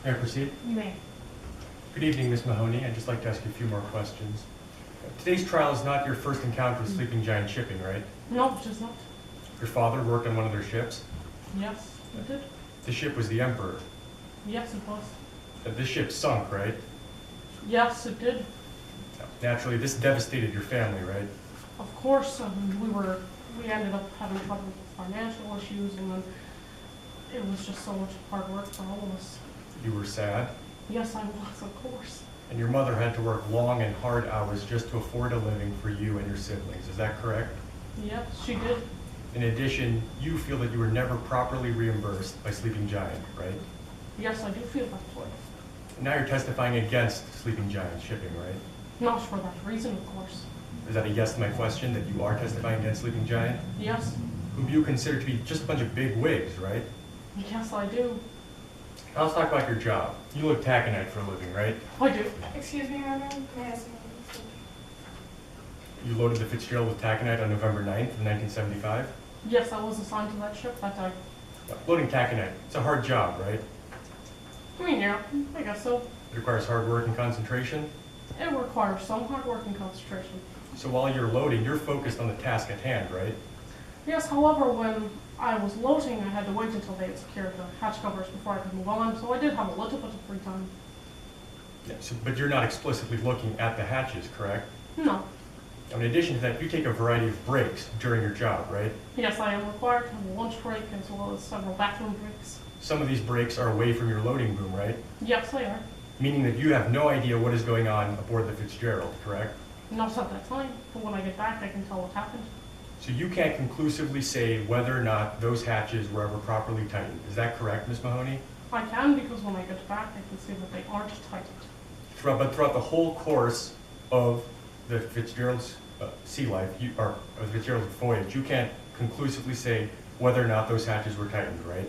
May I proceed? You may. Good evening, Ms. Mahoney. I'd just like to ask you a few more questions. Today's trial is not your first encounter with Sleeping Giant Shipping, right? No, it is not. Your father worked on one of their ships. Yes, it did. The ship was the Emperor. Yes, it was. This ship sunk, right? Yes, it did. Naturally, this devastated your family, right? Of course, we ended up having trouble with financial issues, and then it was just so much hard work for all of us. You were sad, Yes, I was, of course. and your mother had to work long and hard hours just to afford a living for you and your siblings. Is that correct? Yes, she did. In addition, you feel that you were never properly reimbursed by Sleeping Giant, right? Yes, I do feel that way. Now you're testifying against Sleeping Giant Shipping, right? Not for that reason, of course. Is that a yes to my question, that you are testifying against Sleeping Giant? Yes. Whom you consider to be just a bunch of big wigs, right? Yes, I do. Now let's talk about your job. You load taconite for a living, right? I do. Excuse me, Your Honor, may I ask You loaded the Fitzgerald with taconite on November 9th of 1975. Yes, I was assigned to that ship that day. Loading taconite, it's a hard job, right? I mean, yeah, I guess so. It requires hard work and concentration. It requires some hard work and concentration. So while you're loading, you're focused on the task at hand, right? Yes, however, when I was loading, I had to wait until they had secured the hatch covers before I could move on, so I did have a little bit of free time. But you're not explicitly looking at the hatches, correct? No. In addition to that, you take a variety of breaks during your job, right? Yes, I am required to have a lunch break as well as several bathroom breaks. Some of these breaks are away from your loading room, right? Yes, I are. Meaning that you have no idea what is going on aboard the Fitzgerald, correct? Not at that time, but when I get back, I can tell what happened. So you can't conclusively say whether or not those hatches were ever properly tightened. Is that correct, Ms. Mahoney? I can because when I get back, I can see that they aren't tightened. But throughout the whole course of the Fitzgerald's sea life, or the Fitzgerald's voyage, you can't conclusively say whether or not those hatches were tightened, right?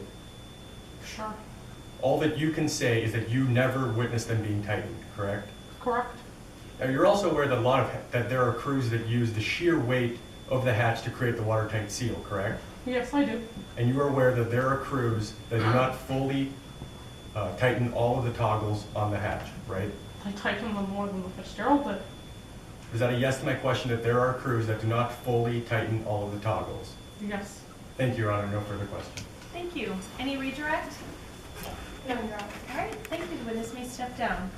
Sure. All that you can say is that you never witnessed them being tightened, correct? Correct. Now, you're also aware that there are crews that use the sheer weight of the hatch to create the watertight seal, correct? Yes, I do. And you are aware that there are crews that do not fully tighten all of the toggles on the hatch, right? I tightened them more than the Fitzgerald did. Is that a yes to my question that there are crews that do not fully tighten all of the toggles? Yes. Thank you, Your Honor. No further questions. Thank you. Any redirect? No, Your Honor. All right, thank you. The witness may step down.